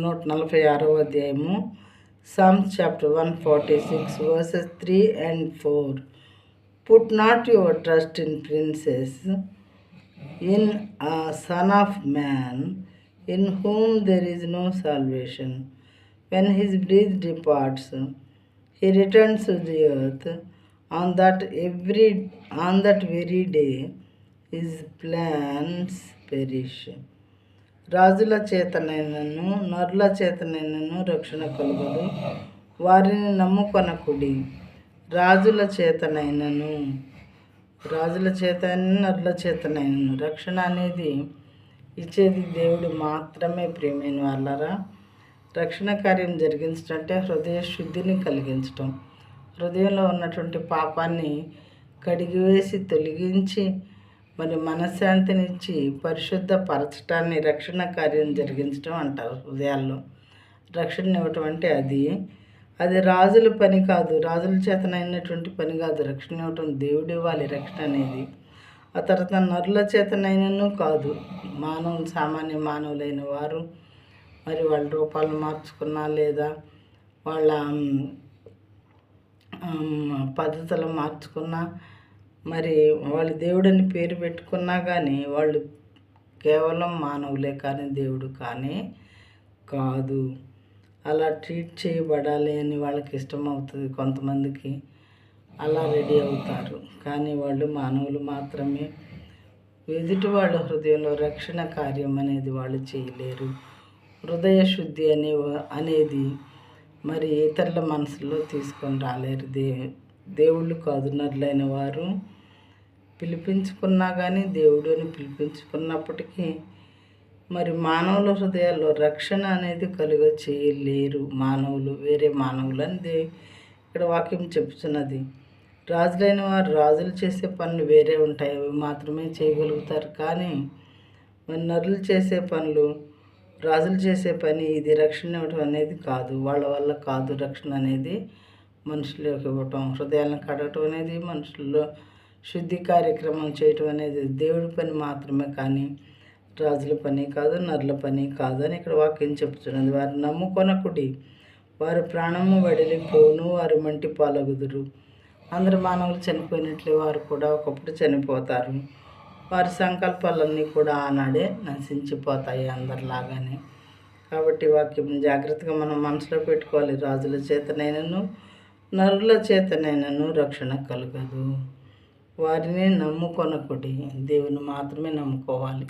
146వ అధ్యాయము Psalms chapter 146 verses 3 and 4. Put not your trust in princes, in a son of man, in whom there is no salvation. When his breath departs, he returns to the earth. On that very day, his plans perish. రాజుల చేతనైనను నరుల చేతనైనను రక్షణ కలుగదు, వారిని నమ్ముకొనకుడి. రాజుల చేతనైనను నరుల చేతనైనను రక్షణ అనేది ఇచ్చేది దేవుడు మాత్రమే. ప్రియమైన వాళ్ళరా, రక్షణ కార్యం జరిగించడంటే హృదయ శుద్ధిని కలిగించటం, హృదయంలో ఉన్నటువంటి పాపాన్ని కడిగివేసి తొలగించి మరి మనశ్శాంతినిచ్చి పరిశుద్ధపరచటాన్ని రక్షణ కార్యం జరిగించడం అంటారు. హృదయాల్లో రక్షణ ఇవ్వటం అంటే అది రాజుల పని కాదు, రాజుల చేతనైనటువంటి పని కాదు. రక్షణ ఇవ్వటం దేవుడు ఇవ్వాలి రక్షణ అనేది. ఆ తర్వాత నరుల చేతనైనను కాదు, సామాన్య మానవులైన వారు మరి వాళ్ళ రూపాలను మార్చుకున్నా లేదా వాళ్ళ పద్ధతులు మార్చుకున్నా, మరి వాళ్ళు దేవుడని పేరు పెట్టుకున్నా కానీ వాళ్ళు కేవలం మానవులే కానీ దేవుడు కానీ కాదు. అలా ట్రీట్ చేయబడాలి అని వాళ్ళకి ఇష్టం అవుతుంది, కొంతమందికి అలా రెడీ అవుతారు. కానీ వాళ్ళు మానవులు మాత్రమే. ఎదుటి వాళ్ళ హృదయంలో రక్షణ కార్యం అనేది వాళ్ళు చేయలేరు. హృదయ శుద్ధి అనేది మరి ఇతరుల మనసులో తీసుకొని రాలేరు. దేవుళ్ళు కాదు, నరులైన వారు పిలిపించుకున్నా కానీ దేవుడు అని పిలిపించుకున్నప్పటికీ మరి మానవుల హృదయాల్లో రక్షణ అనేది చేయలేరు మానవులు, వేరే మానవులు అని ఇక్కడ వాక్యం చెప్తున్నది. రాజులైన వారు రాజులు చేసే పనులు వేరే ఉంటాయి, అవి మాత్రమే చేయగలుగుతారు. కానీ మరి నరులు చేసే పనులు, రాజులు చేసే పని ఇది రక్షణ ఇవ్వటం అనేది కాదు. వాళ్ళ వల్ల కాదు రక్షణ అనేది మనుషులకు ఇవ్వటం. హృదయాలను కడగటం అనేది, మనుషుల్లో శుద్ధి కార్యక్రమం చేయటం అనేది దేవుడి పని మాత్రమే కానీ రాజుల పని కాదు, నరుల పని కాదు అని ఇక్కడ వాక్యం చెప్తున్నది. వారు నమ్ముకొనకుడి, వారు ప్రాణము వడిలిపోను, వారు మంటి పాలగుదురు. అందరు మానవులు చనిపోయినట్లే వారు కూడా ఒకప్పుడు చనిపోతారు. వారి సంకల్పాలన్నీ కూడా ఆనాడే నశించిపోతాయి అందరిలాగానే. కాబట్టి వాక్యం జాగ్రత్తగా మనం మనసులో పెట్టుకోవాలి. రాజుల చేతనైనను నరుల చేతనైనను రక్షణ కలగదు. వారిని నమ్ముకొనకుడి, దేవుని మాత్రమే నమ్ముకోవాలి.